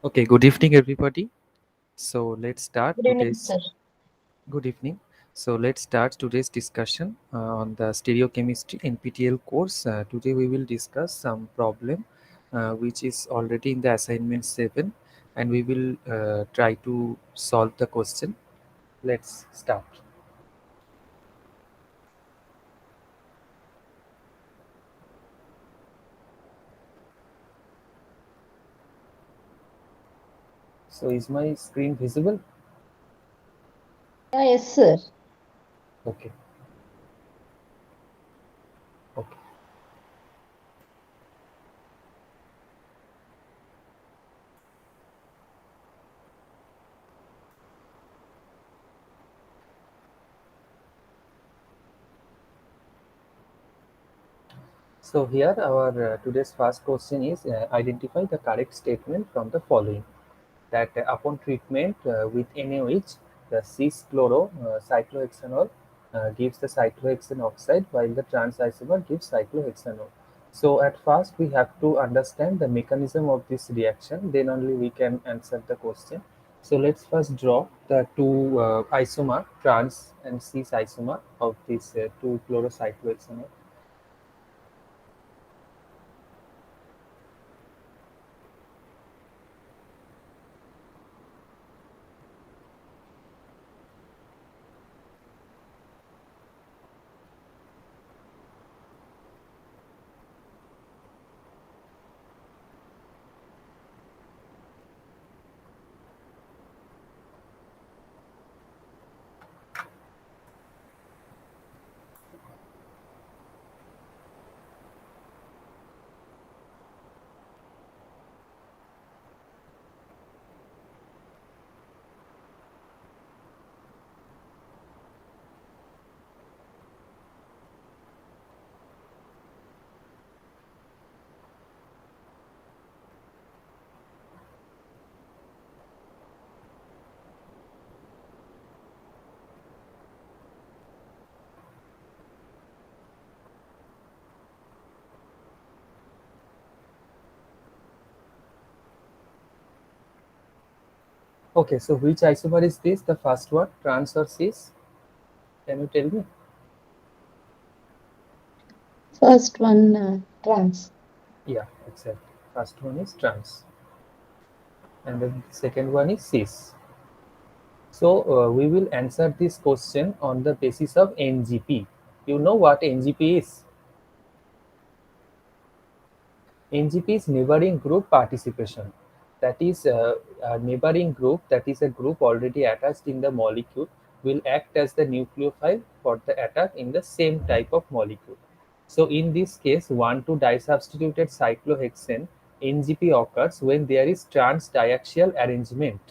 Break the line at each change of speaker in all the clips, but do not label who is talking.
Okay, good evening, everybody. So let's start
Good evening,
today's
sir.
good evening. So let's start today's discussion on the stereochemistry NPTEL course. Today we will discuss some problem which is already in the assignment 7, and we will try to solve the question. Let's start. So is my screen visible?
Yeah, yes, sir.
Okay. Okay. So here our today's first question is identify the correct statement from the following. That upon treatment with NaOH, the cis-chloro cyclohexanol gives the cyclohexane oxide while the trans isomer gives cyclohexanol. So at first we have to understand the mechanism of this reaction, then only we can answer the question. So let's first draw the two isomer, trans and cis isomer of this two chlorocyclohexanol. Okay, so which isomer is this? The first one, trans or cis? Can you tell me?
First one, trans.
Yeah, exactly. First one is trans, and then the second one is cis. So we will answer this question on the basis of NGP. You know what NGP is? NGP is neighboring group participation. That is a neighboring group, that is a group already attached in the molecule, will act as the nucleophile for the attack in the same type of molecule. So in this case, 1,2 disubstituted cyclohexane NGP occurs when there is trans diaxial arrangement.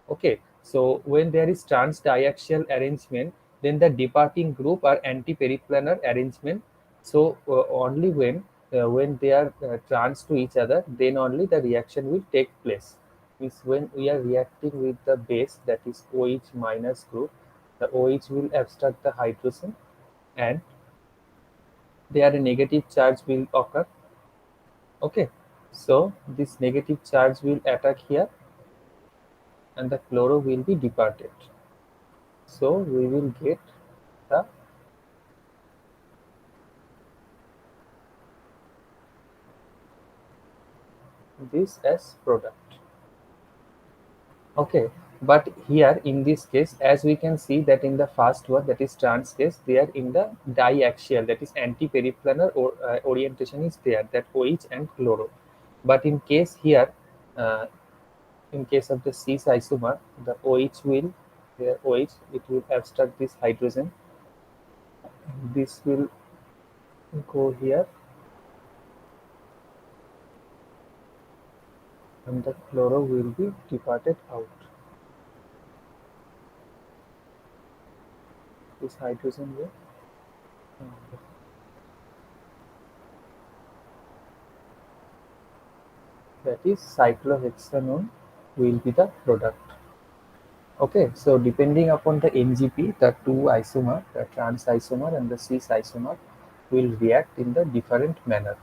Okay, so when there is trans diaxial arrangement, then the departing group are anti-periplanar arrangement. So only when they are trans to each other, then only the reaction will take place. Means when we are reacting with the base, that is OH minus group, the OH will abstract the hydrogen, and there a negative charge will occur. Okay, so this negative charge will attack here, and the chloro will be departed. So we will get the this as product. Okay, but here in this case, as we can see that in the first one, that is trans case, they are in the diaxial, that is anti-periplanar, or orientation is there, that OH and chloro. But in case here, uh, in case of the cis isomer, the OH will, here OH, it will abstract this hydrogen. This will go here, and the chloro will be departed out. This hydrogen will, that is cyclohexanone, will be the product. Okay, so depending upon the NGP, the two isomer, the trans isomer and the cis isomer, will react in the different manner.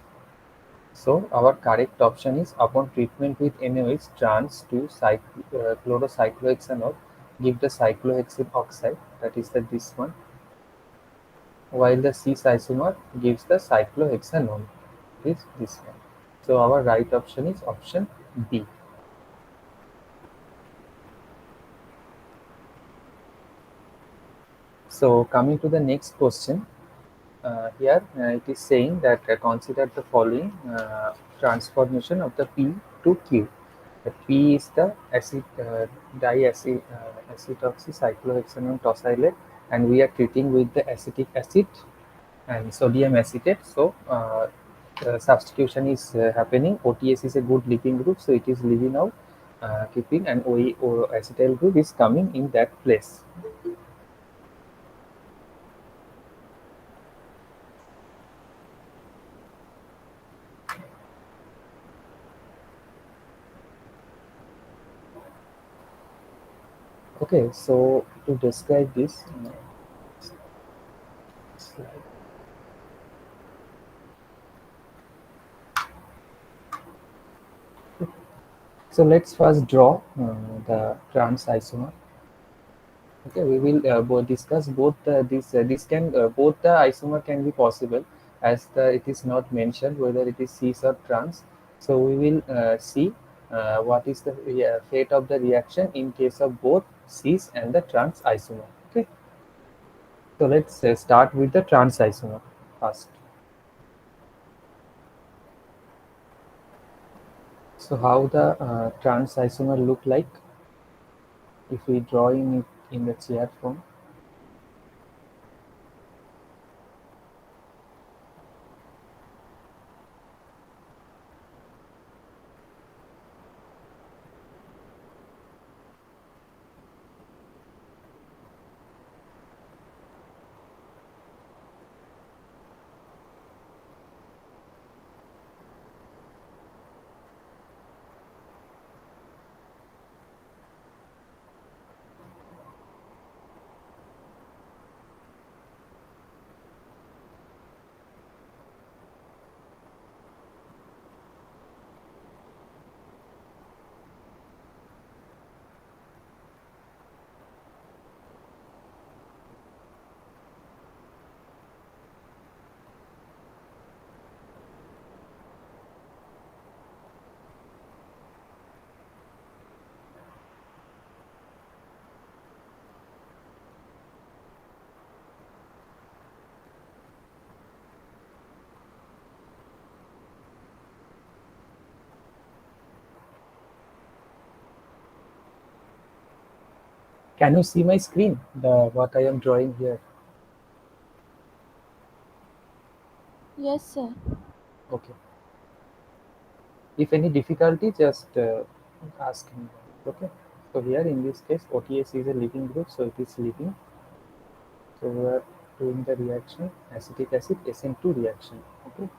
So our correct option is upon treatment with NaOH, trans to chlorocyclohexanol give the cyclohexane oxide, that is this one, while the cis isomer gives the cyclohexanone, is this one. So our right option is option B. So coming to the next question, here it is saying that consider the following transformation of the P to Q. The P is the diacid acetoxycyclohexanone tosylate, and we are treating with the acetic acid and sodium acetate. So substitution is happening. OTS is a good leaving group, so it is leaving out, keeping, and OE acetyl group is coming in that place. Okay, so to describe this slide. So let's first draw the trans isomer. Okay, we will discuss both this can both the isomer can be possible, as it is not mentioned whether it is cis or trans. So we will see what is the fate of the reaction in case of both cis and the trans isomer. Okay, so let's start with the trans isomer first. So how the trans isomer look like if we draw in it in the chair form? Can you see my screen? The what I am drawing here.
Yes, sir.
Okay. If any difficulty, just ask me. Okay. So here in this case, OTS is a leaving group, so it is leaving. So we are doing the reaction acetic acid SN2 reaction. Okay.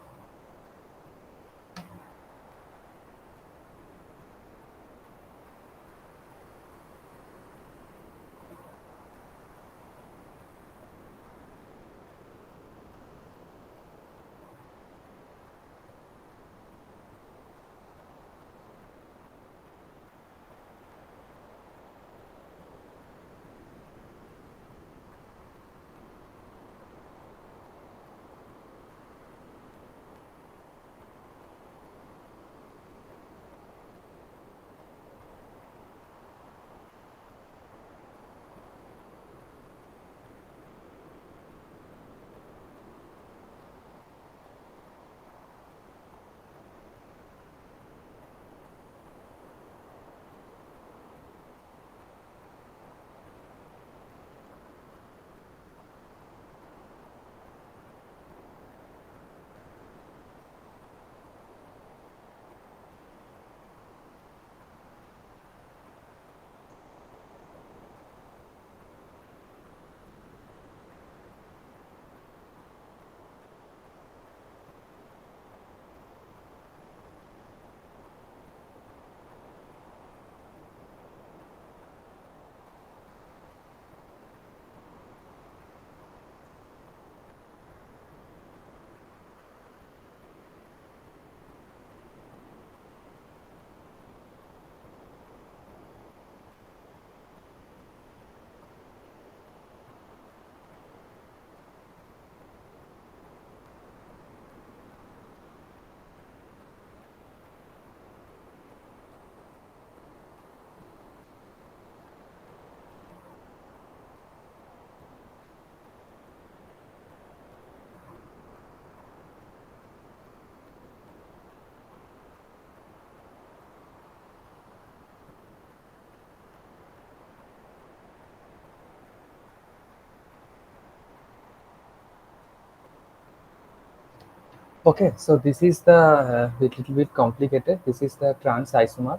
Okay, so this is the little bit complicated. This is the trans isomer.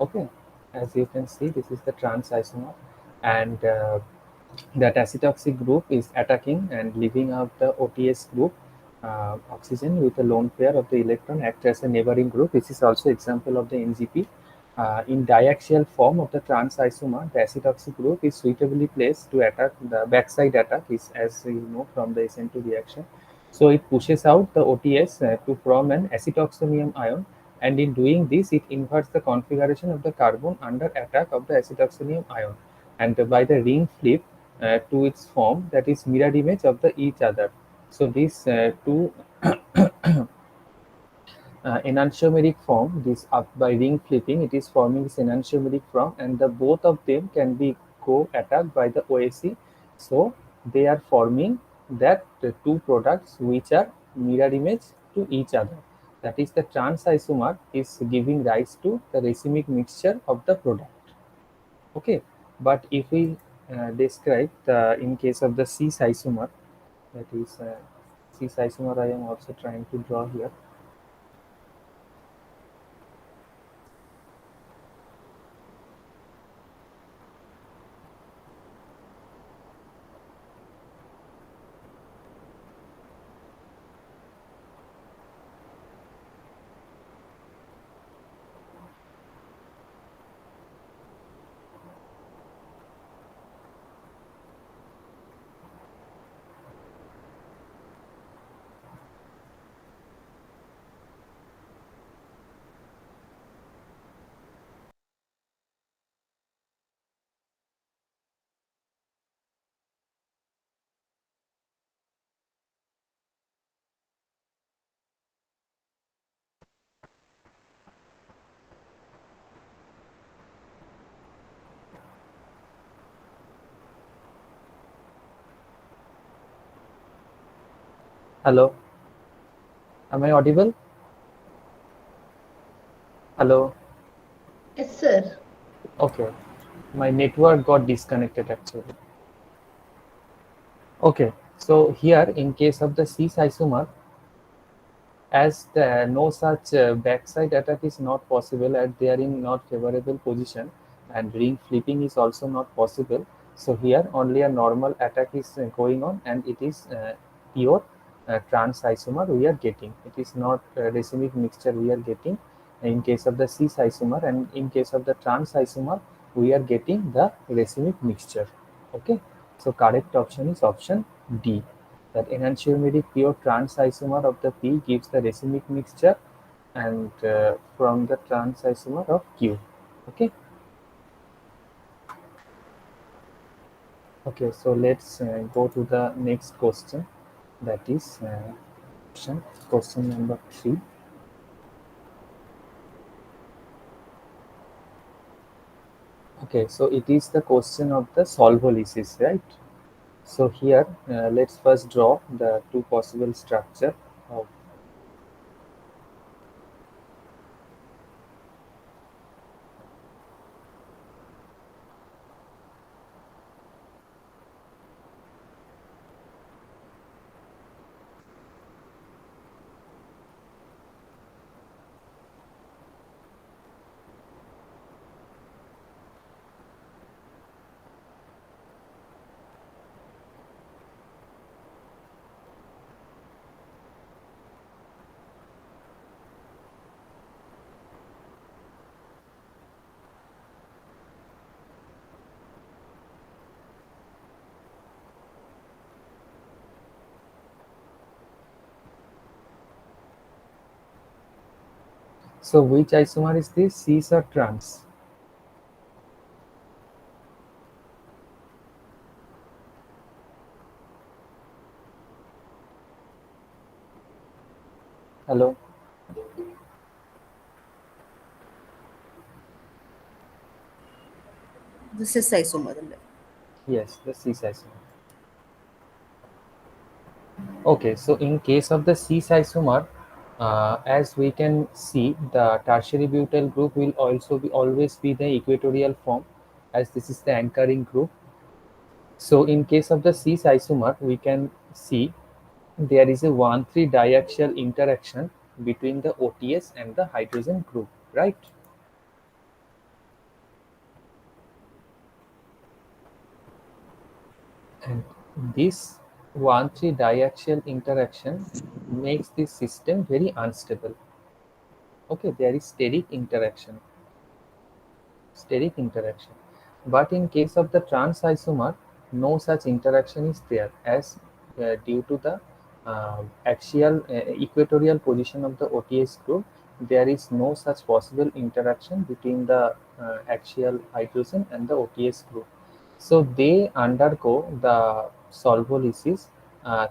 Okay, as you can see, this is the trans isomer, and that acidoxy group is attacking and leaving out the OTS group, oxygen with a lone pair of the electron act as a neighboring group. This is also example of the NGP. In diaxial form of the trans isomer, the acidoxy group is suitably placed to attack the backside attack, is as you know from the SN2 reaction. So it pushes out the OTS to form an acetoxonium ion, and in doing this, it inverts the configuration of the carbon under attack of the acetoxonium ion, and by the ring flip to its form, that is mirror image of the each other. So these two enantiomeric form, this up by ring flipping, it is forming this enantiomeric form, and the both of them can be co-attacked by the OAC. So they are forming that two products which are mirror image to each other. That is, the trans isomer is giving rise to the racemic mixture of the product. Okay, but if we describe the in case of the cis isomer, that is cis isomer, I am also trying to draw here. Hello, am I audible? Hello.
Yes, sir.
Okay, my network got disconnected actually. Okay, so here in case of the cis isomer, as no such backside attack is not possible and they are in not favorable position, and ring flipping is also not possible. So here only a normal attack is going on, and it is pure trans isomer we are getting. It is not racemic mixture we are getting in case of the cis isomer, and in case of the trans isomer we are getting the racemic mixture. Okay, so correct option is option D, that enantiomeric pure trans isomer of the P gives the racemic mixture, and from the trans isomer of Q. Okay. Okay, so let's go to the next question. That is question number 3. Okay, so it is the question of the solvolysis, right? So here, let's first draw the two possible structure of. So which isomer is this, cis or trans? Hello.
This is isomer.
Yes, the cis isomer. Okay, so in case of the cis isomer, as we can see, the tertiary butyl group will also be always be the equatorial form, as this is the anchoring group. So in case of the cis isomer, we can see there is a 1,3 diaxial interaction between the OTS and the hydrogen group, right? And this 1,3 diaxial interaction makes this system very unstable. Okay, there is steric interaction. But in case of the trans isomer, no such interaction is there, as due to the axial equatorial position of the OTS group, there is no such possible interaction between the axial hydrogen and the OTS group. So they undergo the solvolysis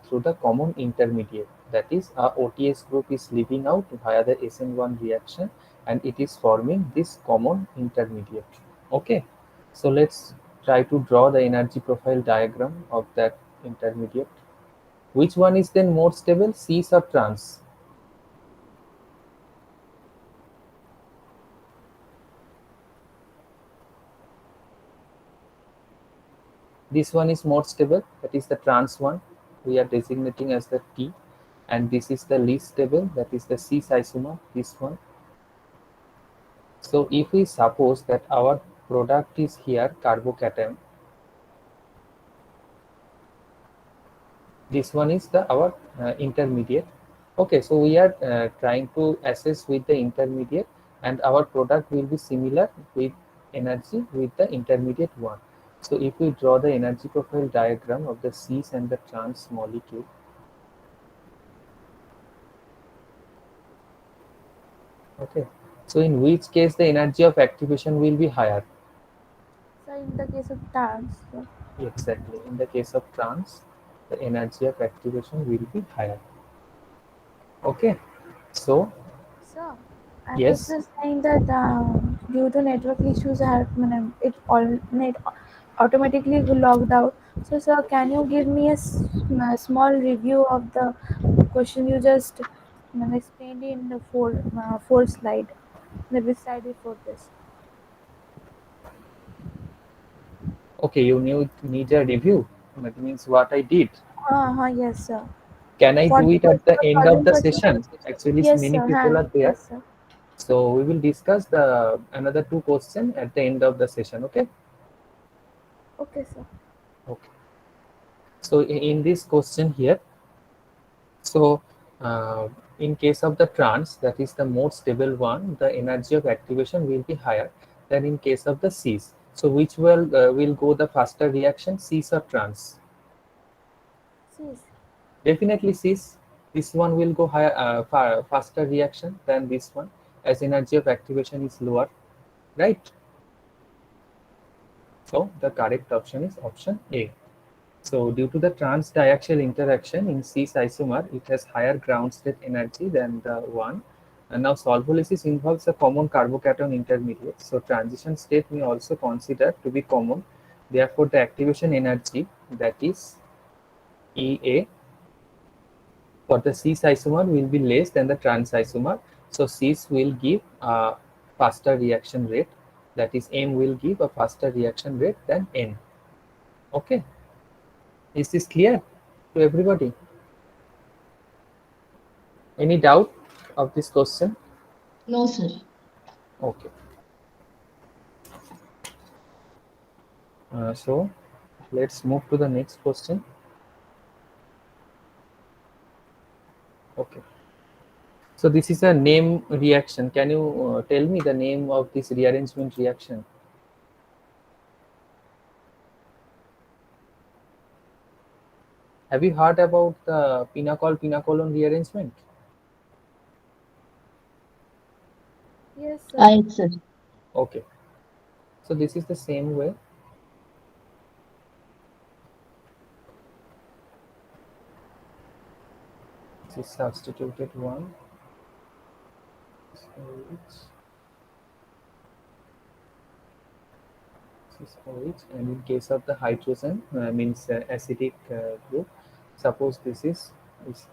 through the common intermediate. That is, a OTS group is leaving out via the SN1 reaction, and it is forming this common intermediate. Okay, so let's try to draw the energy profile diagram of that intermediate. Which one is then more stable, cis or trans? This one is more stable, that is the trans one, we are designating as the T, and this is the least stable, that is the cis isomer, this one. So if we suppose that our product is here carbocation, this one is the our intermediate. Okay, so we are trying to assess with the intermediate, and our product will be similar with energy with the intermediate one. So if we draw the energy profile diagram of the cis and the trans molecule, okay, so in which case the energy of activation will be higher?
So in the case of trans,
Exactly, in the case of trans, the energy of activation will be higher. Okay, so
so I was
yes.
just saying that due to network issues, I have, it all net automatically logged out. So, sir, can you give me a small review of the question you just explained in the four slide, the slide before this?
Okay, you need a review. That means what I did.
Yes, sir.
Can I
For
do
the
it at the
for
end of
solving
the
question.
session? Actually,
Yes,
many
sir.
people are there.
Yes, sir.
So we will discuss the another two questions at the end of the session. Okay.
Okay, sir.
Okay. So in this question here, so in case of the trans, that is the more stable one, the energy of activation will be higher than in case of the cis. So which will go the faster reaction, cis or trans?
Sis.
Definitely cis. This one will go higher, faster reaction than this one, as energy of activation is lower, right? So the correct option is option A. So due to the trans diaxial interaction in cis isomer, it has higher ground state energy than the one. And now solvolysis involves a common carbocation intermediate. So transition state may also consider to be common. Therefore, the activation energy, that is EA, for the cis isomer will be less than the trans isomer. So cis will give a faster reaction rate, that is M will give a faster reaction rate than N. Okay, is this clear to everybody? Any doubt of this question?
No, sir.
Okay, so let's move to the next question. Okay, so this is a name reaction. Can you tell me the name of this rearrangement reaction? Have you heard about the pinacol-pinacolone rearrangement?
Yes, sir.
Right, sir.
Okay, so this is the same way. This is substituted one. So it's this is OH, and in case of the hydrogen, means acidic group, suppose this is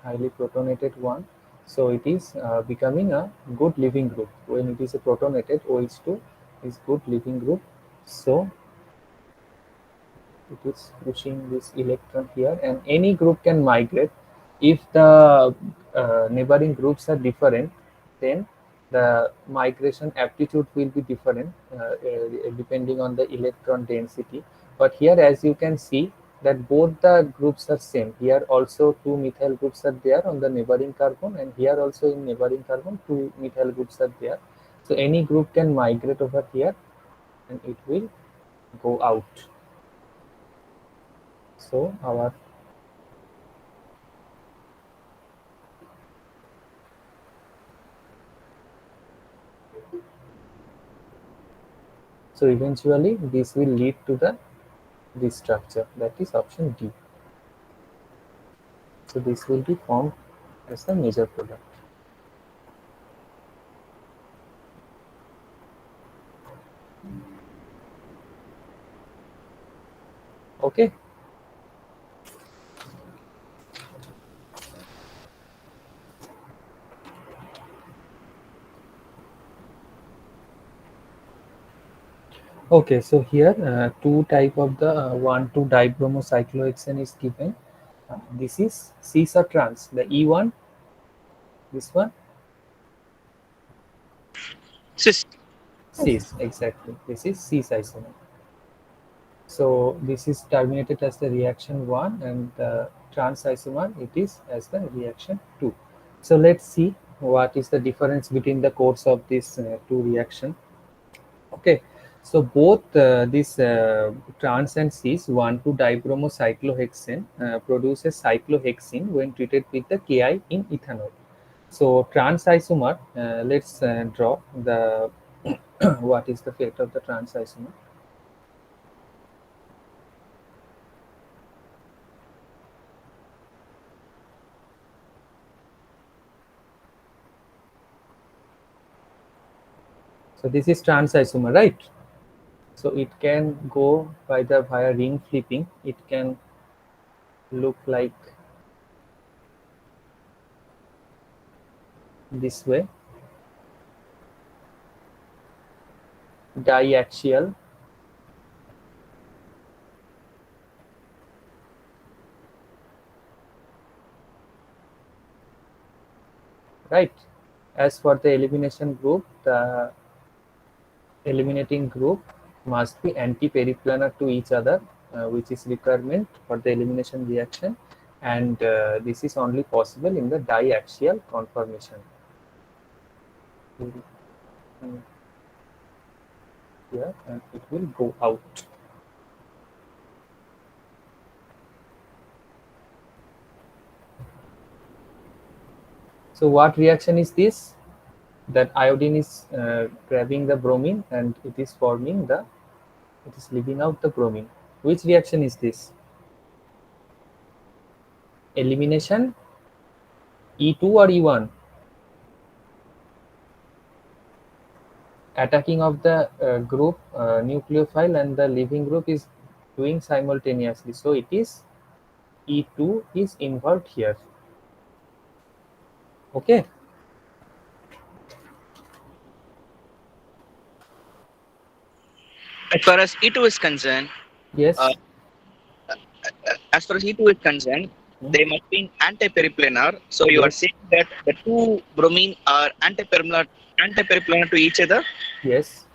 highly protonated one, so it is becoming a good leaving group. When it is a protonated, OH2 is good leaving group, so it is pushing this electron here, and any group can migrate. If the neighboring groups are different, then the migration aptitude will be different depending on the electron density. But here, as you can see, that both the groups are same. Here also two methyl groups are there on the neighboring carbon, and here also in neighboring carbon two methyl groups are there. So any group can migrate over here and it will go out. So our so eventually this will lead to the this structure, that is option D. So this will be formed as the major product. Okay. Okay, so here two type of the 1,2 dibromocyclohexane is given. This is cis or trans. The E1, this one,
Cis.
cis, exactly. This is cis isomer. So this is terminated as the reaction 1, and the trans isomer it is as the reaction 2. So let's see what is the difference between the codes of these two reaction. Okay, so both this trans and cis 1,2 dibromocyclohexane produces cyclohexene when treated with the Ki in ethanol. So trans isomer, let's draw the what is the fate of the trans isomer. So this is trans isomer, right? So it can go by the via ring flipping. It can look like this way, diaxial, right? As for the elimination group, the eliminating group must be anti-periplanar to each other, which is requirement for the elimination reaction, and this is only possible in the diaxial conformation. Here, and it will go out. So what reaction is this? That iodine is grabbing the bromine and it is forming the, it is leaving out the bromine. Which reaction is this? Elimination E2 or E1? Attacking of the group nucleophile and the leaving group is doing simultaneously. So it is E2 is involved here. Okay.
As far as E2 is concerned, uh,
Yes.
as far as E2 is concerned,
Hmm.
they must be anti-periplanar. So you are
Yes.
saying that the two bromine are anti-periplanar to each other.
Yes.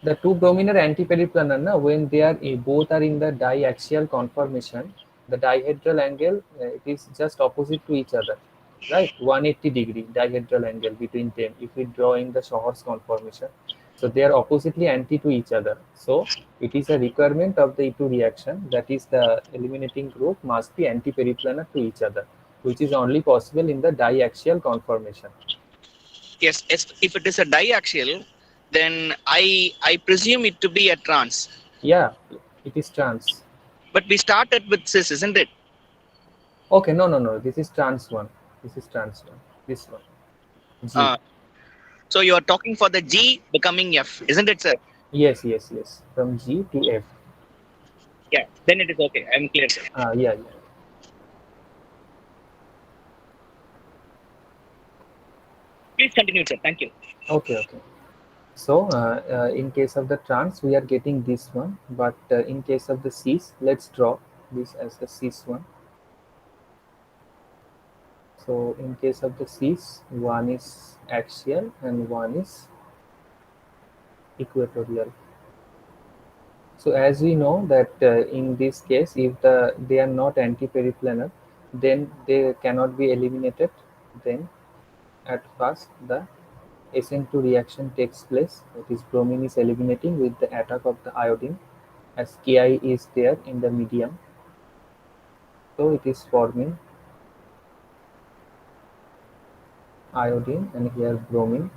The two bromine are antiperiplanar na? When they are both are in the diaxial conformation, the dihedral angle it is just opposite to each other, right? 180-degree dihedral angle between them. If we draw in the Shor's conformation, so they are oppositely anti to each other. So it is a requirement of the E2 reaction, that is the eliminating group must be antiperiplanar to each other, which is only possible in the diaxial conformation.
Yes, if it is a diaxial, then I presume it to be a trans.
Yeah, it is trans.
But we started with cis, isn't it?
Okay, no, no, no. This is trans one. This is trans one. This one. G.
Uh, so you are talking for the G becoming F, isn't it, sir?
Yes, yes, yes. From G to F.
Yeah, then it is okay. I'm clear, sir.
Yeah, yeah.
Please continue, sir. Thank you.
Okay, okay. So, in case of the trans, we are getting this one. But in case of the cis, let's draw this as the cis one. So in case of the Cs, one is axial and one is equatorial. So as we know that in this case, if they are not anti-periplanar, then they cannot be eliminated. Then at first the SN2 reaction takes place. That is, bromine is eliminating with the attack of the iodine, as Ki is there in the medium. So it is forming iodine and here bromine.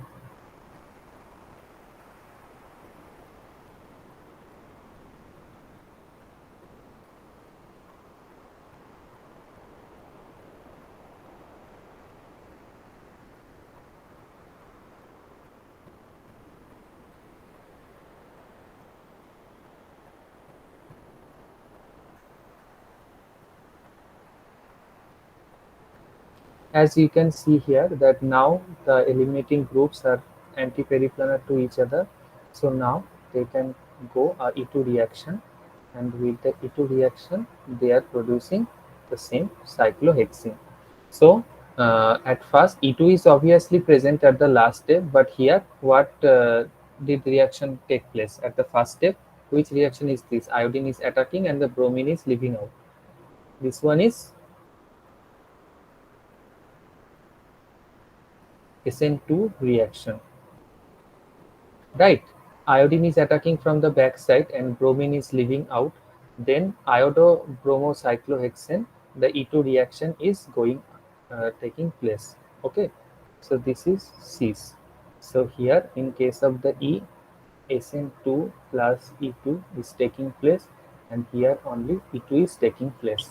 As you can see here that now the eliminating groups are anti-periplanar to each other. So now they can go E2 reaction, and with the E2 reaction they are producing the same cyclohexene. So at first E2 is obviously present at the last step, but here what did reaction take place at the first step? Which reaction is this? Iodine is attacking and the bromine is leaving out. This one is SN2 reaction, right? Iodine is attacking from the back side and bromine is leaving out. Then iodo-bromocyclohexane, the E2 reaction is going taking place. Okay, so this is cis. So here in case of the E, SN2 plus E2 is taking place, and here only E2 is taking place.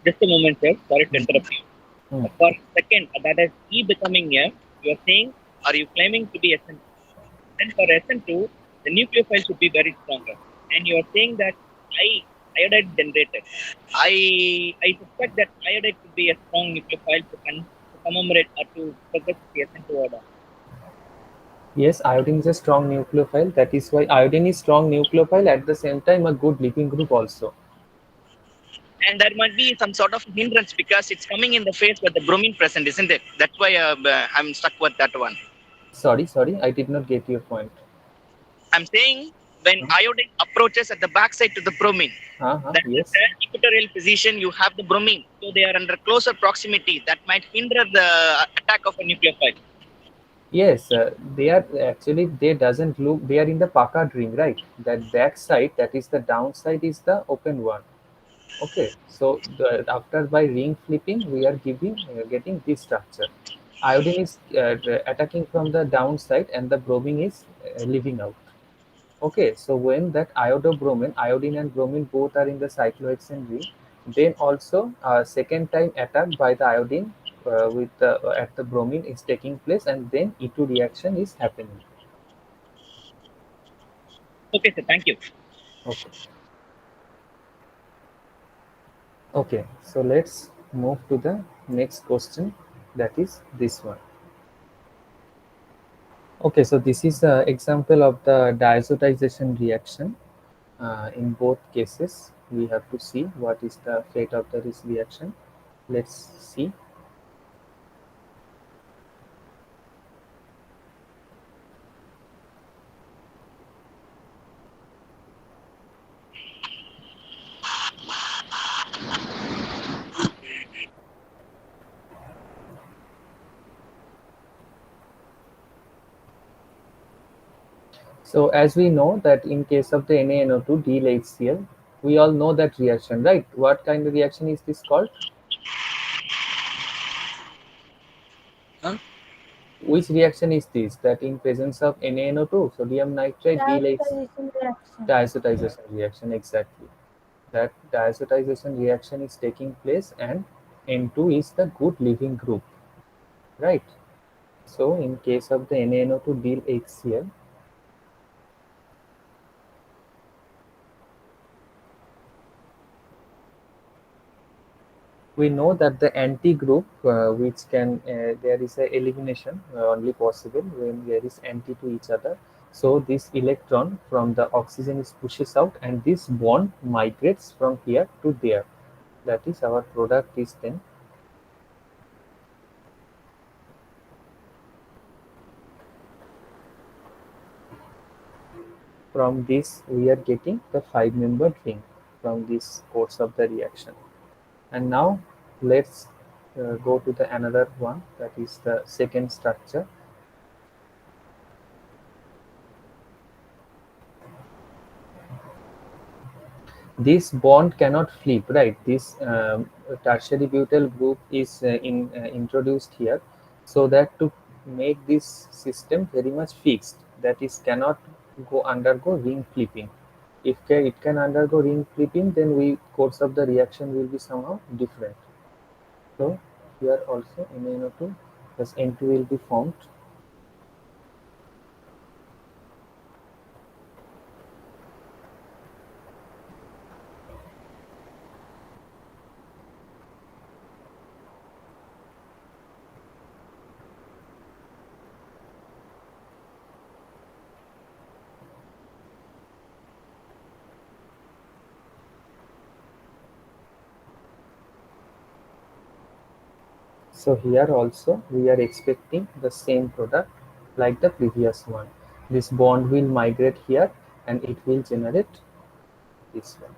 Just a moment, sir. Sorry to interrupt you.
Hmm.
For a second, that is E becoming M, you are saying, are you claiming to be SN2? Then for SN2, the nucleophile should be very stronger. And you are saying that iodide generated. I suspect that iodide could be a strong nucleophile to commemorate or to progress the SN2 order.
Yes, iodine is a strong nucleophile. That is why iodine is strong nucleophile, at the same time a good leaving group also.
And there might be some sort of hindrance because it's coming in the phase where the bromine present, isn't it? That's why I'm stuck with that one.
Sorry, I did not get your point.
I'm saying when iodine approaches at the backside to the bromine, then at
Yes.
the equatorial position you have the bromine, so they are under closer proximity. That might hinder the attack of a nucleophile.
Yes, they are actually, they doesn't look, they are in the Packard ring, right? That back side, that is the downside, is the open one. Okay, so after by ring flipping, we are getting this structure. Iodine is attacking from the downside and the bromine is leaving out. Okay, so when that iodobromine, iodine and bromine both are in the cyclohexane ring, then also second time attack by the iodine with at the bromine is taking place, and then E2 reaction is happening.
Okay, sir. Thank you.
Okay. Okay, so let's move to the next question, that is this one. Okay, so this is an example of the diazotization reaction. In both cases, we have to see what is the fate of this reaction. Let's see. So as we know that in case of the NaNO2 deal HCl, we all know that reaction, right? What kind of reaction is this called?
Huh?
Which reaction is this? That in presence of NaNO2, sodium nitrite deal H
Diazotization reaction.
diazotization reaction, exactly. That diazotization reaction is taking place, and N2 is the good leaving group, right? So in case of the NaNO2 deal HCl, we know that the anti group which can there is a elimination only possible when there is anti to each other. So this electron from the oxygen is pushes out, and this bond migrates from here to there. That is, our product is then from this we are getting the 5-membered ring from this course of the reaction. And now let's go to the another one, that is the second structure. This bond cannot flip, right? This tertiary butyl group is introduced here so that to make this system very much fixed, that is cannot undergo ring flipping. If it can undergo ring flipping, then we course of the reaction will be somehow different. So here also NaNO2 plus N2 will be formed. So here also we are expecting the same product like the previous one. This bond will migrate here and it will generate this one.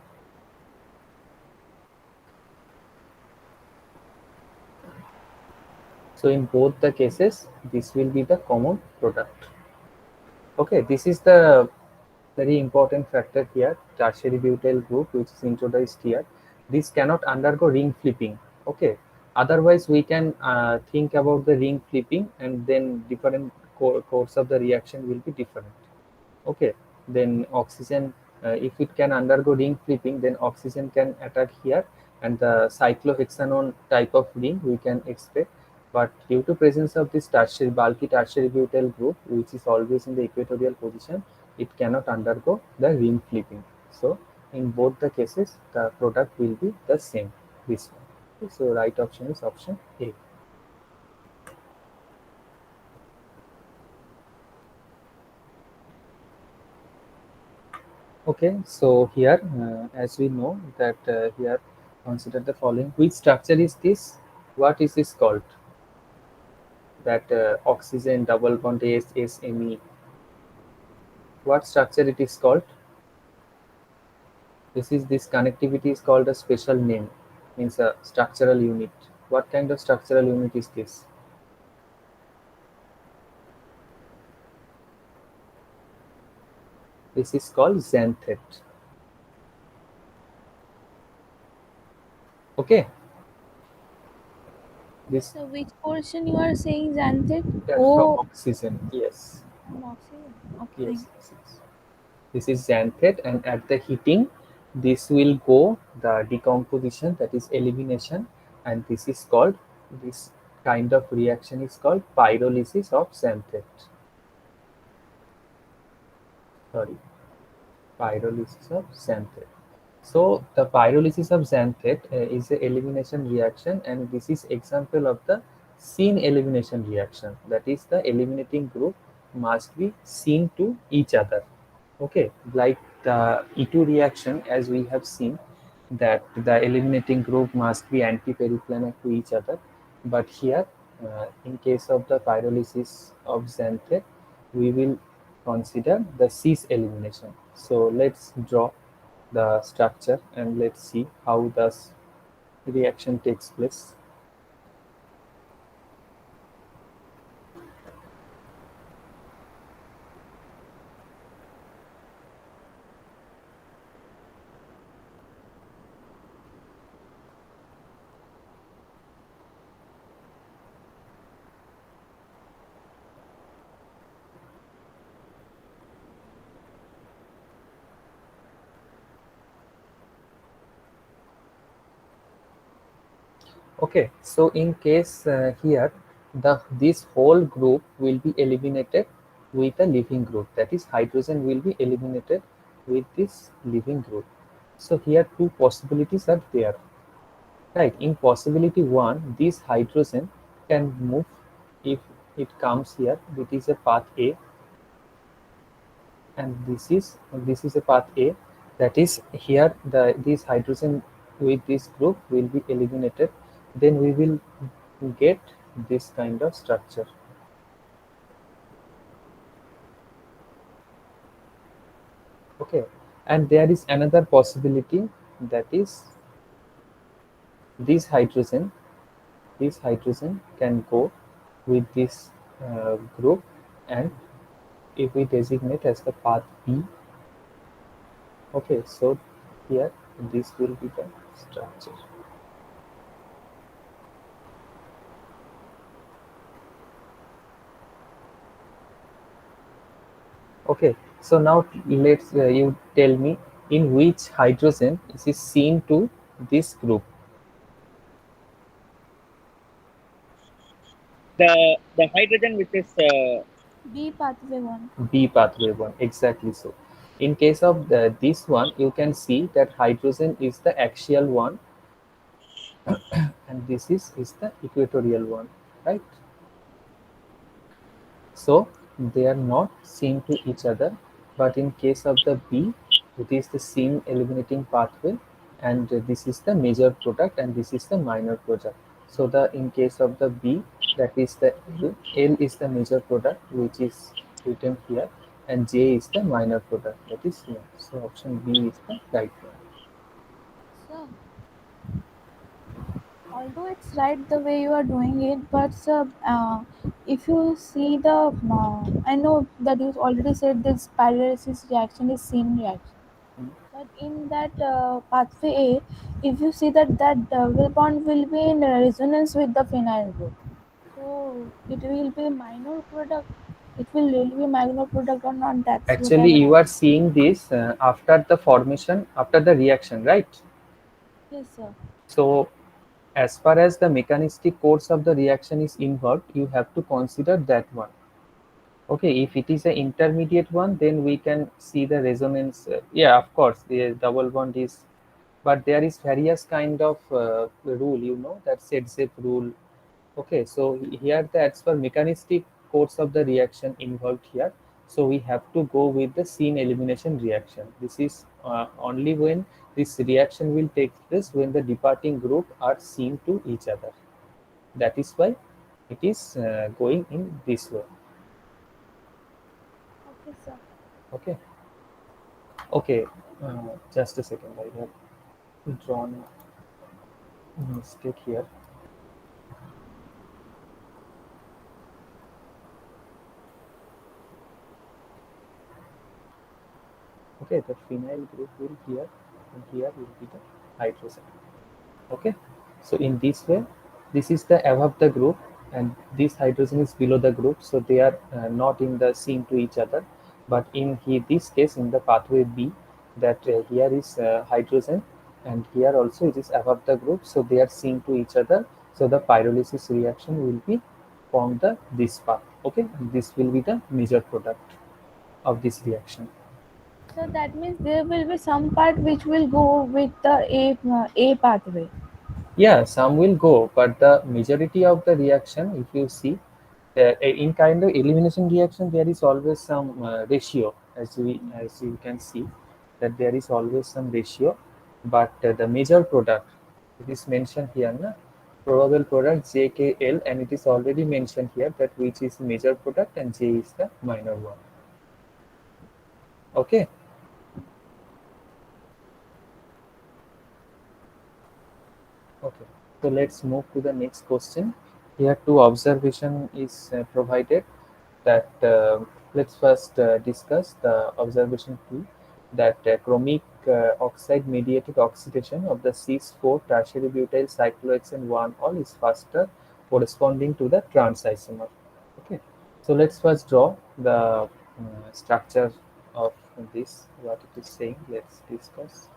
So in both the cases, this will be the common product. Okay, this is the very important factor here, tertiary butyl group which is introduced here. This cannot undergo ring flipping. Okay, otherwise we can think about the ring flipping and then different course of the reaction will be different. Okay, then oxygen, if it can undergo ring flipping, then oxygen can attack here and the cyclohexanone type of ring we can expect. But due to presence of this tertiary bulky tertiary butyl group which is always in the equatorial position, it cannot undergo the ring flipping. So in both the cases the product will be the same, this one. Okay, so right option is option A. Okay, so here, as we know that here, consider the following. Which structure is this? What is this called? That oxygen double bond S, S, Me. What structure it is called? This connectivity is called a special name, means a structural unit. What kind of structural unit is this? This is called xanthate. Okay, this
So which portion you are saying, xanthate?
that from
Oh,
oxygen. Yes,
from oxygen. Okay,
yes,
fine.
yes, yes. This is xanthate, and at the heating, this will go the decomposition, that is elimination, and this is called, this kind of reaction is called pyrolysis of xanthate. Sorry, pyrolysis of xanthate. So the pyrolysis of xanthate is a elimination reaction, and this is example of the syn elimination reaction. That is, the eliminating group must be syn to each other. Okay, like the E2 reaction, as we have seen, that the eliminating group must be anti-periplanar to each other. But here, in case of the pyrolysis of xanthate, we will consider the cis elimination. So let's draw the structure and let's see how this reaction takes place. Okay, so in case here, this whole group will be eliminated with a leaving group. That is, hydrogen will be eliminated with this leaving group. So here two possibilities are there, right? In possibility one, this hydrogen can move if it comes here. It is a path A, and this is a path A. That is, here this hydrogen with this group will be eliminated. Then we will get this kind of structure. Okay, and there is another possibility, that is this hydrogen, this hydrogen can go with this group, and if we designate as the path B. Okay, so here this will be the structure. Okay, so now let's you tell me in which hydrogen is it seen to this group.
The hydrogen which is
B pathway one.
B pathway one, exactly so. In case of this one, you can see that hydrogen is the axial one, and this is the equatorial one, right? So they are not seen to each other, but in case of the B, it is the same eliminating pathway, and this is the major product, and this is the minor product. So the in case of the B, that is the L. L is the major product, which is written here, and J is the minor product, that is here. So option B is the right one.
So although it's right the way you are doing it, but if you see the I know that you already said this pyrolysis reaction is same reaction,
Mm.
but in that pathway A, if you see that that double bond will be in resonance with the phenyl group, so it will be minor product. It will really be minor product or not, that's what I
Actually,
was
you are
asking.
seeing this after the formation, after the reaction, right?
Yes, sir.
So as far as the mechanistic course of the reaction is involved, you have to consider that one. Okay, if it is an intermediate one, then we can see the resonance. Yeah, of course, the double bond is, but there is various kind of rule, that set rule. Okay, so here the as per mechanistic course of the reaction involved here. So we have to go with the scene elimination reaction. This is only when this reaction will take place when the departing group are seen to each other. That is why it is going in this way.
Okay, sir.
Okay. Okay. Just a second. I have drawn a mistake here. Okay, the phenyl group will here, and here will be the hydrogen. Okay, so in this way, this is the above the group, and this hydrogen is below the group, so they are not in the same to each other. But in this case, in the pathway B, that here is hydrogen, and here also it is above the group, so they are seen to each other. So the pyrolysis reaction will be form the this path. Okay, and this will be the major product of this reaction.
So that means there will be some part which will go with the A pathway.
Yeah, some will go, but the majority of the reaction, if you see, in kind of elimination reaction, there is always some ratio, as you can see, that there is always some ratio. But the major product, it is mentioned here, na, probable product JKL, and it is already mentioned here that which is major product and J is the minor one. Okay. Okay, so let's move to the next question. Here, two observation is provided. That let's first discuss the observation two. That chromic oxide mediated oxidation of the cis-4 tertiary butyl cyclohexane 1 all is faster, corresponding to the trans isomer. Okay, so let's first draw the structure of this. What it is saying. Let's discuss.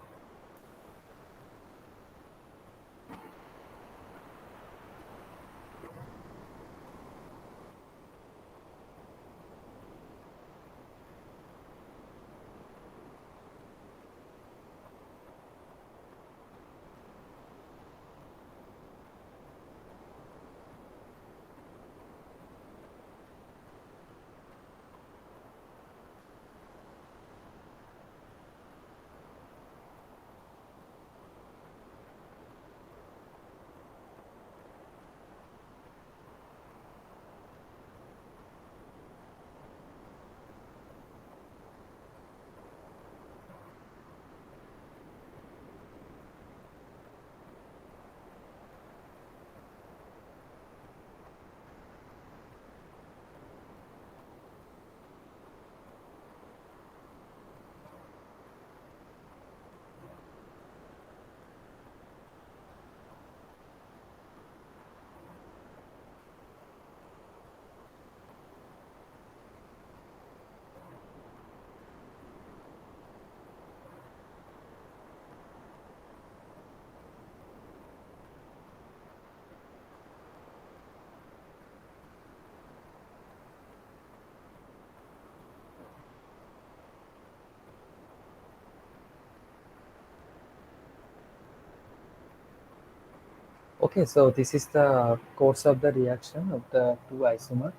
Okay, so this is the course of the reaction of the two isomer,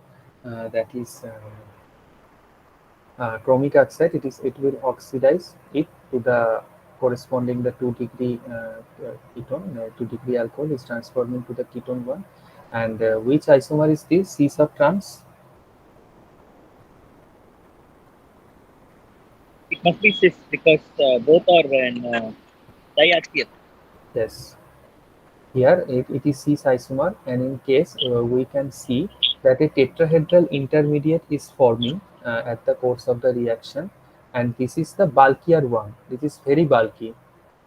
that is chromic oxide. It will oxidize it to the corresponding the 2 degree ketone. 2 degree alcohol is transforming to the ketone one. And which isomer is this? C sub trans.
It must be cis because both are in diaxial.
Yes. Here it is cis isomer, and in case we can see that a tetrahedral intermediate is forming at the course of the reaction, and this is the bulkier one. This is very bulky.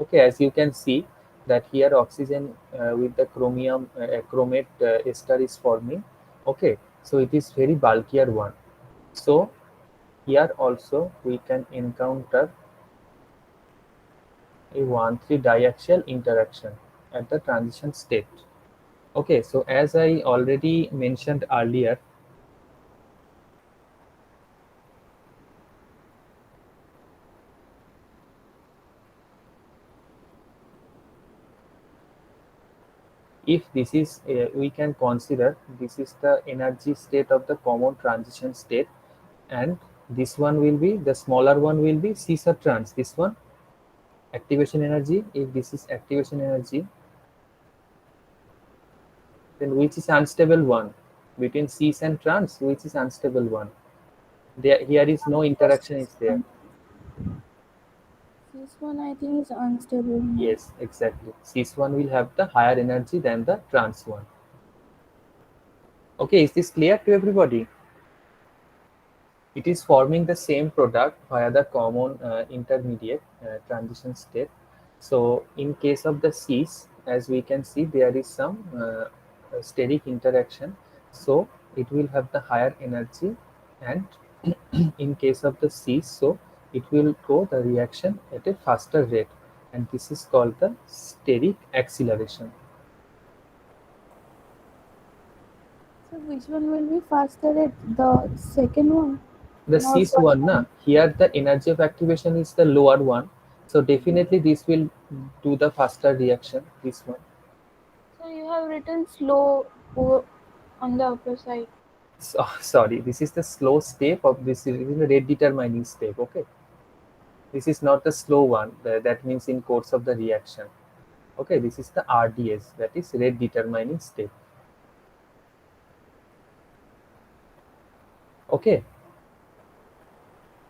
Okay, as you can see that here oxygen with the chromium chromate ester is forming. Okay, so it is very bulkier one. So here also we can encounter a 1,3 diaxial interaction at the transition state. Okay, so as I already mentioned earlier, if this is, we can consider this is the energy state of the common transition state, and this one will be, the smaller one will be C sub trans, this one, activation energy. If this is activation energy, then which is unstable one? Between cis and trans, which is unstable one? There, here is no interaction is there.
This one I think is unstable now.
Yes, exactly. Cis one will have the higher energy than the trans one. Okay, is this clear to everybody? It is forming the same product via the common intermediate transition state. So in case of the cis, as we can see, there is some steric interaction. So it will have the higher energy, and in case of the cis, so it will go the reaction at a faster rate, and this is called the steric acceleration.
So which one will be faster at the second one?
The
No,
cis
first
one, na,
one.
here the energy of activation is the lower one, so definitely this will do the faster reaction, this one.
So you have written slow on the upper side.
So, sorry, this is the slow step of this is the rate determining step. Okay, this is not the slow one, that means in course of the reaction. Okay, this is the RDS, that is rate determining step. Okay,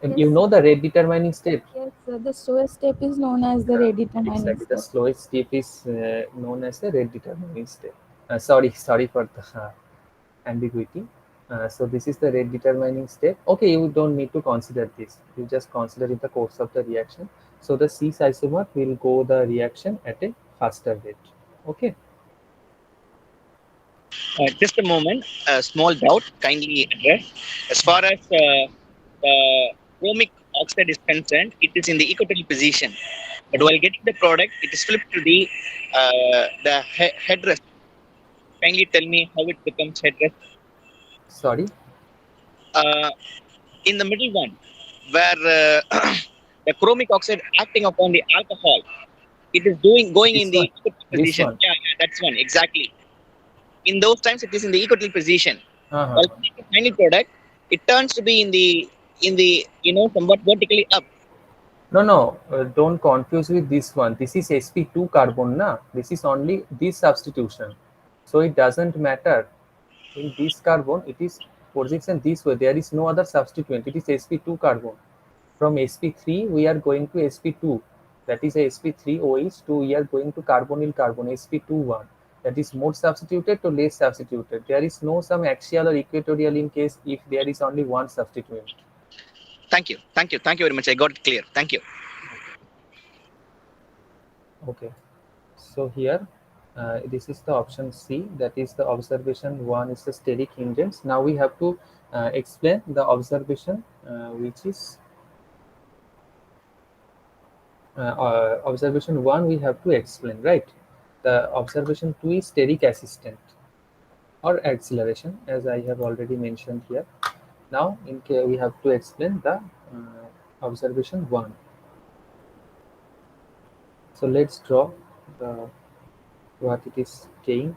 and
Yes,
you know the rate determining step.
yes. The slowest step is known as the rate determining
Exactly, the
step.
slowest step is known as the rate determining step. Sorry for the ambiguity. So this is the rate determining step. Okay, you don't need to consider this. You just consider in the course of the reaction. So the cis isomer will go the reaction at a faster rate. Okay.
Just a moment, a small doubt, kindly address. As far as the chromic oxide is concerned, it is in the equatorial position. But while getting the product, it is flipped to the headrest. Kindly tell me how it becomes headrest.
Sorry.
Uh, in the middle one, where the chromic oxide acting upon the alcohol, it is going in
This
the
one.
equatorial
This
position.
one.
Yeah, that's one exactly. In those times, it is in the equatorial position.
Uh-huh.
While getting the final product, it turns to be in the somewhat vertically up.
No, no. Don't confuse with this one. This is sp2 carbon, na. This is only this substitution. So it doesn't matter. In this carbon, it is position this way. There is no other substituent. It is sp2 carbon. From sp3 we are going to sp2, that is a sp3OH2, we are going to carbonyl carbon sp21, that is more substituted to less substituted. There is no some axial or equatorial in case if there is only one substituent.
Thank you very much. I got it clear. Thank you.
Okay, so here this is the option C, that is the observation 1 is the steric hindrance. Now we have to explain the observation which is observation 1 we have to explain, right? The observation 2 is steric assistant or acceleration, as I have already mentioned here. Now we have to explain the observation 1. So let's draw the what it is saying.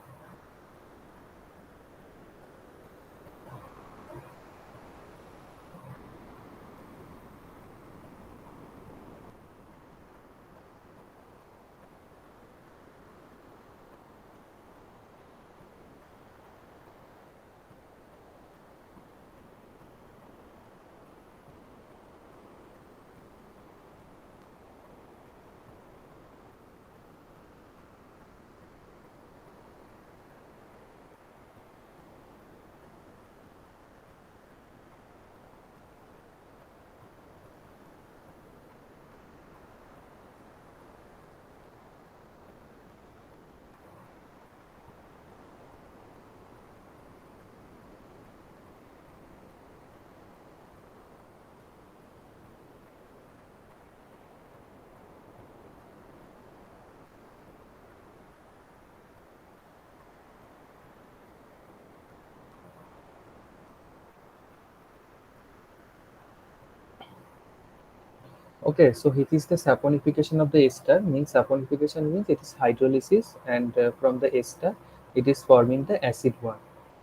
Okay, so it is the saponification of the ester. Means saponification means it is hydrolysis, and from the ester, it is forming the acid one.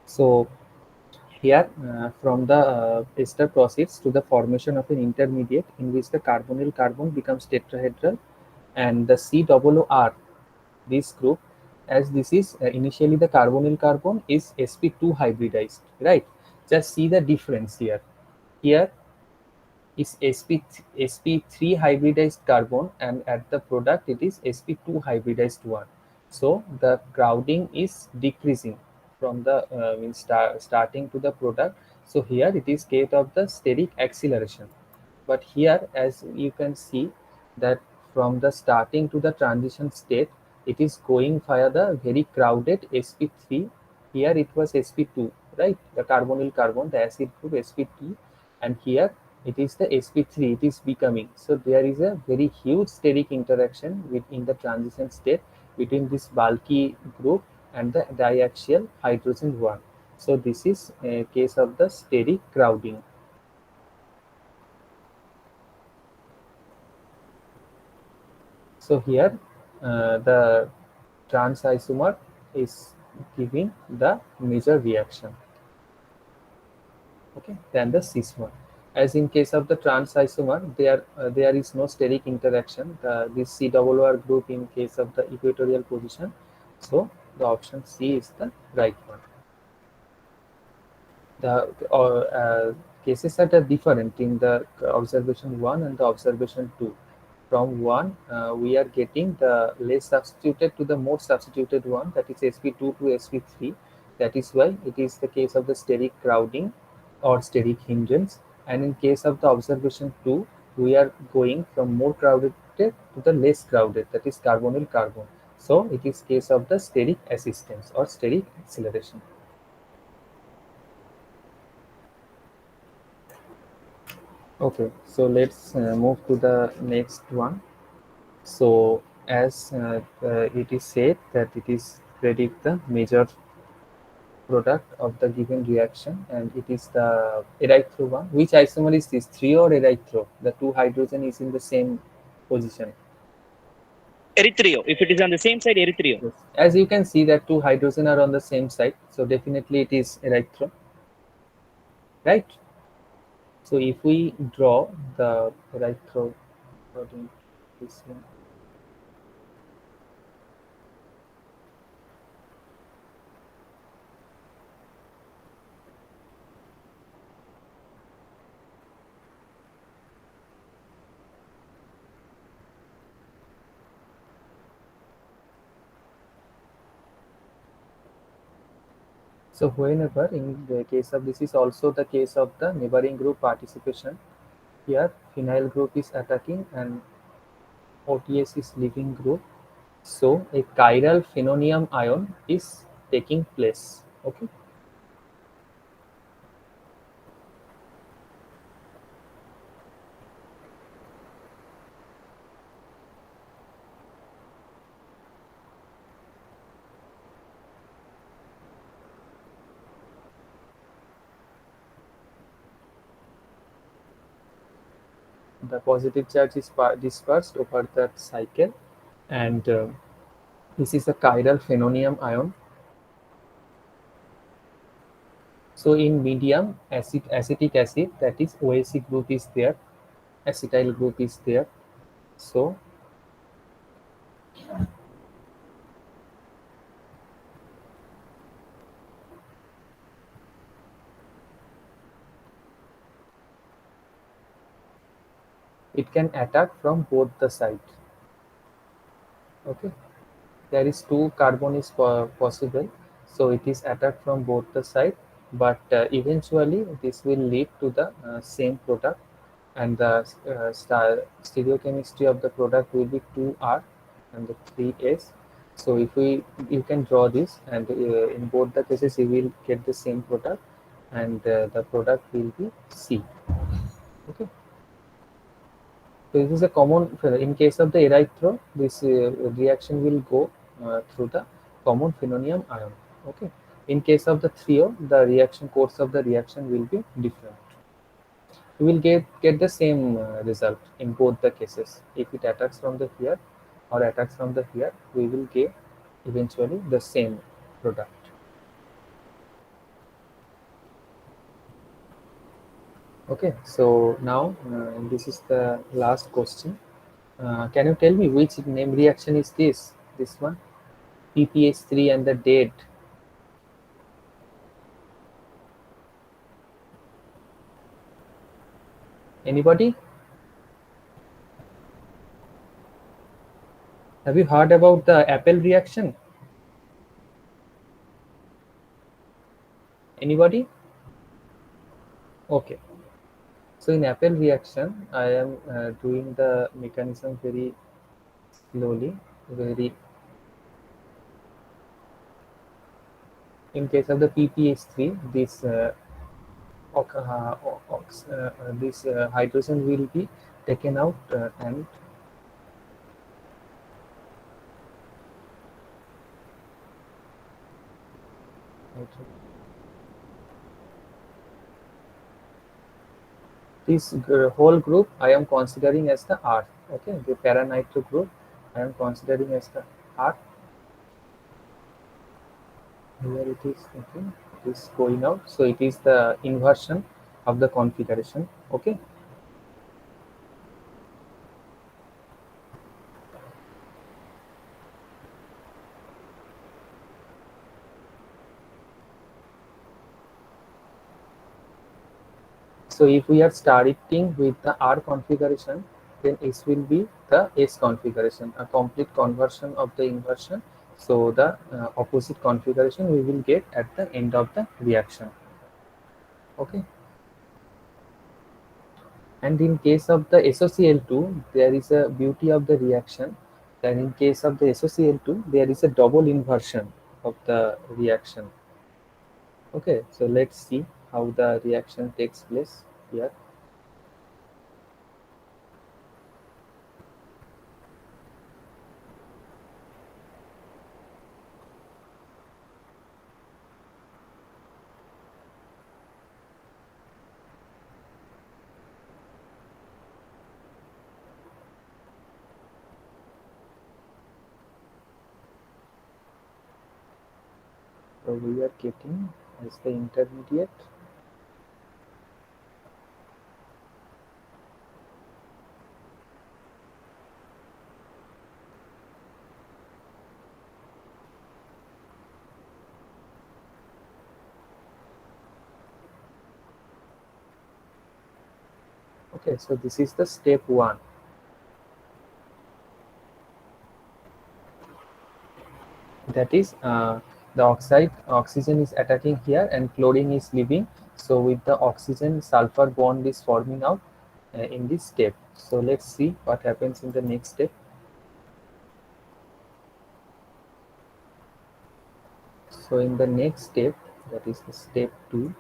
So here, from the ester proceeds to the formation of an intermediate in which the carbonyl carbon becomes tetrahedral, and the COOR, this group, as this is initially the carbonyl carbon is sp2 hybridized, right? Just see the difference here. Here is sp3 hybridized carbon, and at the product it is sp2 hybridized one. So the crowding is decreasing from the starting to the product. So here it is case of the steric acceleration. But here, as you can see, that from the starting to the transition state, it is going via the very crowded sp3. Here it was sp2, right? The carbonyl carbon, the acid group sp2, and here it is the sp3. It is becoming, so there is a very huge steric interaction within the transition state between this bulky group and the diaxial hydrogen one. So this is a case of the steric crowding. So here the trans isomer is giving the major reaction, okay, than the cis one. As in case of the trans isomer, there is no steric interaction. This COOR group in case of the equatorial position. So the option C is the right one. The cases that are different in the observation 1 and the observation 2. From 1, we are getting the less substituted to the more substituted one, that is sp2 to sp3. That is why it is the case of the steric crowding or steric hindrance. And in case of the observation 2, we are going from more crowded to the less crowded, that is carbonyl carbon. So it is case of the steric assistance or steric acceleration. Okay, so let's move to the next one. So as it is said that it is predict the major product of the given reaction, and it is the erythro one. Which isomer is this? 3 or erythro? The two hydrogen is in the same position.
Erythreo. If it is on the same side, erythreo.
Yes. As you can see that two hydrogen are on the same side, so definitely it is erythro, right? So if we draw the erythro according to this one. So whenever in the case of this is also the case of the neighboring group participation. Here phenyl group is attacking and OTS is leaving group. So a chiral phenonium ion is taking place. Okay. The positive charge is dispersed over that cycle, and This is a chiral phenonium ion. So in medium, acetic acid, that is OAC group is there, acetyl group is there. So it can attack from both the side. Okay, there is two carbon is possible, so it is attacked from both the side, but eventually this will lead to the same product, and the stereochemistry of the product will be 2R and the 3S. So if we you can draw this, and in both the cases you will get the same product, and the product will be C. Okay. So this is a common, in case of the erythro, this reaction will go through the common phenonium ion. Okay. In case of the trio, the reaction course of the reaction will be different. We will get the same result in both the cases. If it attacks from the here or attacks from the here, we will get eventually the same product. Okay. So now this is the last question. Can you tell me which name reaction is this? This one? PPH3 and the dead. Anybody? Have you heard about the Apple reaction? Anybody? Okay. So in Apple reaction, I am doing the mechanism very slowly, very. In case of the PPH3, this hydrogen will be taken out and this whole group I am considering as the R. Okay, the paranitro group I am considering as the R. Here it is. Okay, it is going out. So it is the inversion of the configuration. Okay. So if we are starting with the R configuration, then it will be the S configuration, a complete conversion of the inversion. So the opposite configuration we will get at the end of the reaction. Okay. And in case of the SOCl2, there is a beauty of the reaction. Then in case of the SOCl2, there is a double inversion of the reaction. Okay, so let's see how the reaction takes place here. So we are getting as the intermediate. Okay, so this is the step 1. That is the oxygen is attacking here and chlorine is leaving. So with the oxygen, sulfur bond is forming out in this step. So let's see what happens in the next step. So in the next step, that is the step 2,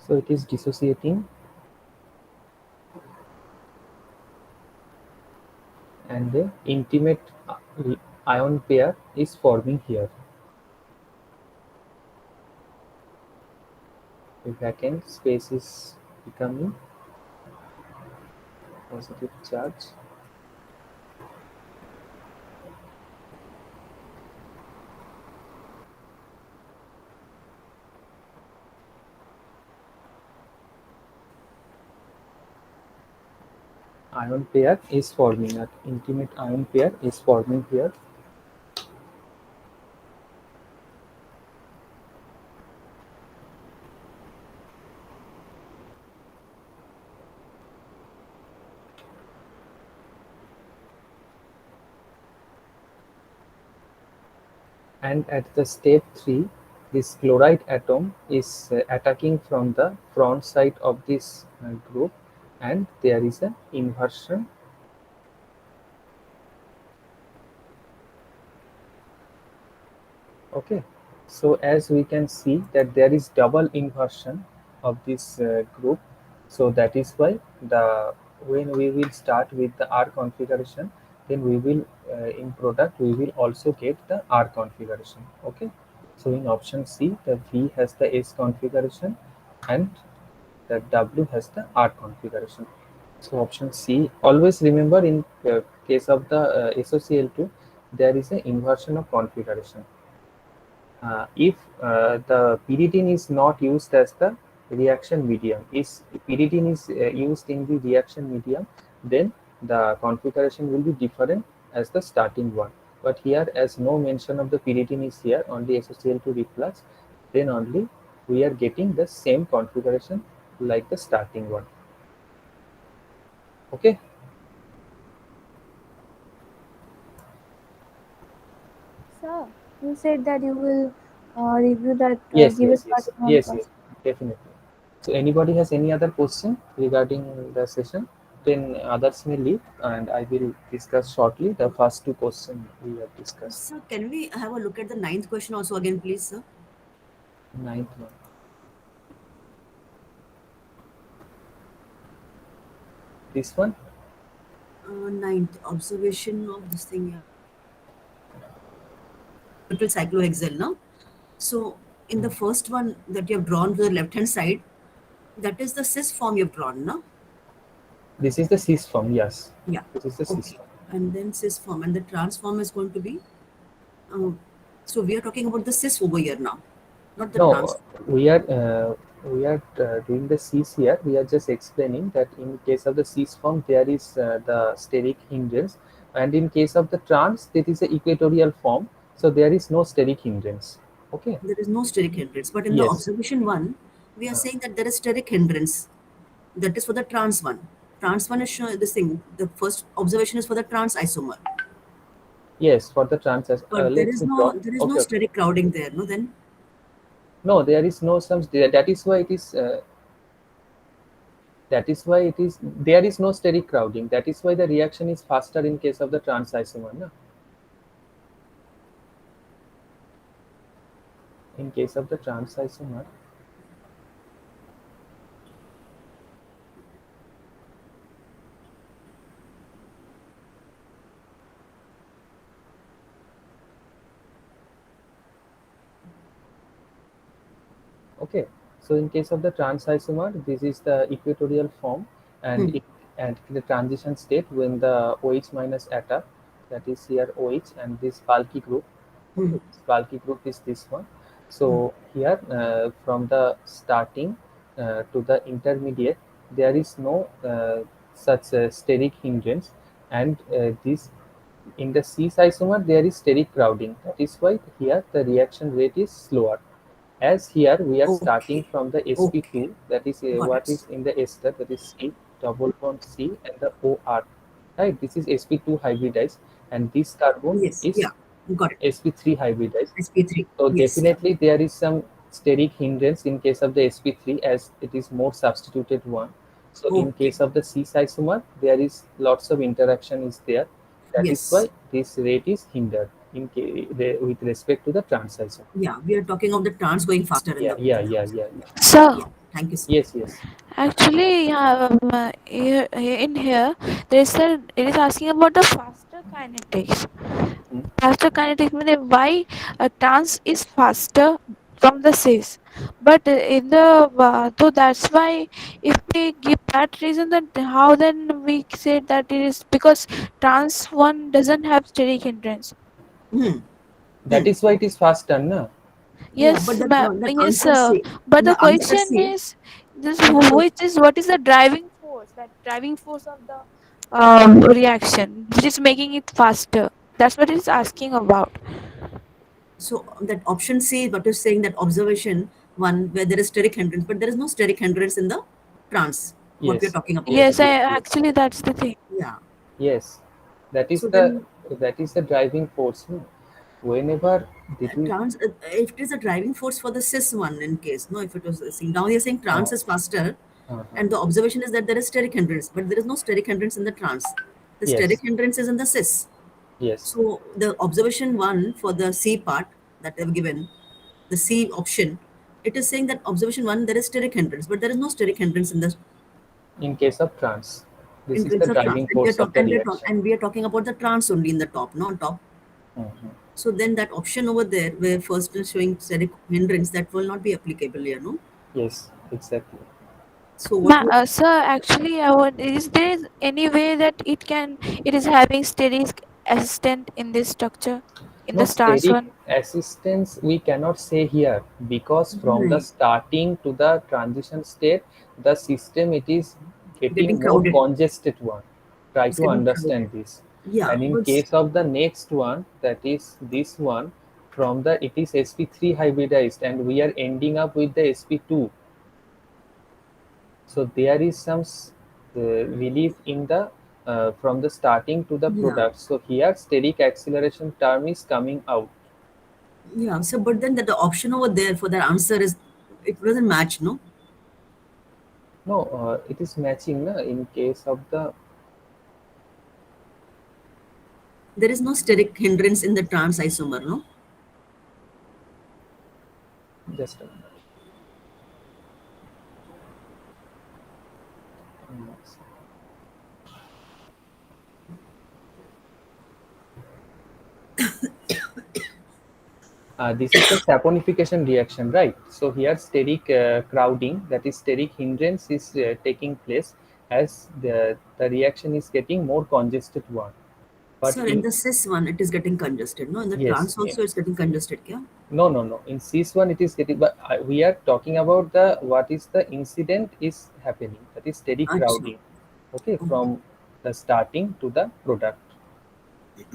so it is dissociating, and the intimate ion pair is forming here. A vacant space is becoming positive charge. Ion pair is forming. An intimate ion pair is forming here. And at the step 3, this chloride atom is attacking from the front side of this group, and there is an inversion. Okay, so as we can see that there is double inversion of this group, so that is why the when we will start with the R configuration, then we will in product we will also get the R configuration. Okay, so in option C, the V has the S configuration and the W has the R configuration. So option C. Always remember in case of the SOCl2, there is an inversion of configuration. If the pyridine is not used as the reaction medium, is pyridine is used in the reaction medium, then the configuration will be different as the starting one. But here, as no mention of the pyridine is here, only SOCl2 reflux, then only we are getting the same configuration like the starting one. Okay.
Sir, you said that you will review that,
Yes,
give a
yes,
short
yes,
small
yes, yes,
course.
definitely. So anybody has any other question regarding the session? Then others may leave, and I will discuss shortly the first two questions we have discussed.
Sir, can we have a look at the ninth question also again, please, sir?
Ninth one. This one?
Ninth observation of this thing, yeah. Neutral cyclohexyl, no? So in the first one that you have drawn to the left hand side, that is the cis form you have drawn, no?
This is the cis form, yes.
Yeah.
This is the cis
Okay.
form.
And then cis form, and the trans form is going to be. So we are talking about the cis over here now, not the
No,
trans.
we are doing the cis here. We are just explaining that in case of the cis form, there is the steric hindrance, and in case of the trans, it is a equatorial form, so there is no steric hindrance. Okay.
There is no steric hindrance. But in the
Yes.
observation one, we are
Uh,
saying that there is steric hindrance. That is for the trans one. Trans one is showing this thing. The first observation is for the trans isomer.
yes, for the trans.
But there
Let
is
me draw.
no
Okay, okay.
steric crowding there, no? Then
No, there is no some. That is why it is. That is why it is. There is no steric crowding. That is why the reaction is faster in case of the trans isomer. No? In case of the trans isomer. Okay, so in case of the trans isomer, this is the equatorial form, and
hmm.
it and the transition state when the OH minus attack, that is here OH and this bulky group.
Hmm.
Okay, this bulky group is this one. So here from the starting to the intermediate, there is no such steric hindrance, and this in the cis isomer there is steric crowding. That is why here the reaction rate is slower. As here we are starting
Okay.
from the
Okay.
sp2, that is
Got
what
it.
is in the ester, that is C, double bond C and the OR, right? This is sp2 hybridized, and this carbon
Yes.
is
Yeah. Got it.
sp3 hybridized.
SP3.
So
Yes. Yeah.
definitely there is some steric hindrance in case of the sp3 as it is more substituted one. So in
Okay.
case of the cis isomer, there is lots of interaction is there. That is
Yes.
why this rate is hindered with respect to the trans isomer.
Yeah. We are talking of the trans going faster in
Yeah,
the
yeah,
in the
yeah,
observation.
yeah, yeah.
Sir,
Yeah. Thank you, sir.
Yes, yes.
actually, yeah, here, in here, there is a, it is asking about the faster kinetics.
Hmm.
Faster kinetics means why a trans is faster from the cis. But in the so that's why if we give that reason, then how then we say that it is because trans one doesn't have steric hindrance.
Hmm.
That
Hmm.
is why it is faster, na?
Yeah, but
Yes,
that
yes,
answer
sir.
say,
But the
the answer
question
say,
is this:
the question,
which is what is the driving force? That driving force of the reaction, which is making it faster. That's what it's asking about.
so that option C, what is saying that observation one where there is steric hindrance, but there is no steric hindrance in the trans. What we are
Yes,
talking about.
yes,
Yes, I
yes, yes,
actually that's the thing.
Yeah.
yes. That is
So
the
then
that is the driving force. No? Whenever did we?
trans, if it is a driving force for the cis one in case, no, if it was see, now you're saying
Uh,
trans is faster,
uh-huh.
and the observation is that there is steric hindrance, but there is no steric hindrance in the trans. The steric
Yes,
hindrance is in the cis.
yes.
So the observation one for the C part that they've given, the C option, it is saying that observation one there is steric hindrance, but there is no steric hindrance in the
In case of trans, this is the
hindrance of trans,
driving force of the reaction.
and we are talking about the trans only in the top, not on top.
Mhm.
So then that option over there where first is showing steric hindrance that will not be applicable, you know.
Yes, exactly.
So what we
Sir, actually, I would, is there any way that it is having steric assistant in this structure, in
No
the stars
steric
one?
assistance we cannot say here because from the
right,
starting to the transition state, the system it is
getting
getting more
crowded,
congested one. Try
it's
to
getting crowded.
understand this.
Yeah,
And in
but
case of the next one, that is this one, from the it is sp3 hybridized and we are ending up with the sp2. So there is some relief in the from the starting to the
yeah,
product. So here steric acceleration term is coming out.
yeah. So but then the option over there for that answer is it doesn't match, no?
No, it is matching na, in case of the
There is no steric hindrance in the trans isomer, no?
just a minute. Mm. This is the saponification reaction, right? So here steric crowding, that is steric hindrance is taking place as the reaction is getting more congested one. But
Sir, in
in
the cis one, it is getting congested, no? In the
yes,
trans also, it's getting congested, yeah?
no, no, no. In cis one, it is getting. But we are talking about the what is the incident is happening. That is steric
Acha.
crowding. Okay,
Okay.
from the starting to the product.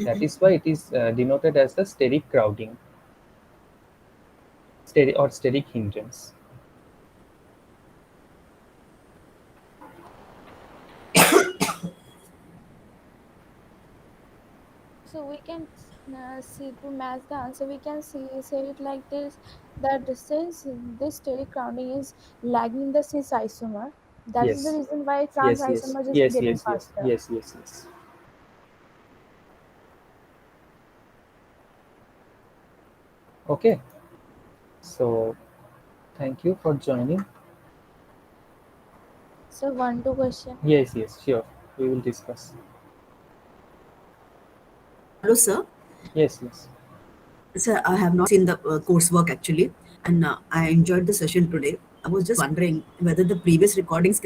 That is why it is denoted as the steric crowding, steric or steric hindrance.
So we can see to match the answer. We can see say it like this: that since this steric crowding is lagging the cis isomer, that is the
Yes,
reason why trans
yes, yes,
isomer is
yes,
getting
yes, yes,
faster.
yes, yes, yes. Okay, so thank you for joining.
So one two question.
Yes, yes, sure. We will discuss.
Hello, sir.
Yes, yes.
Sir, I have not seen the coursework actually, and I enjoyed the session today. I was just wondering whether the previous recordings can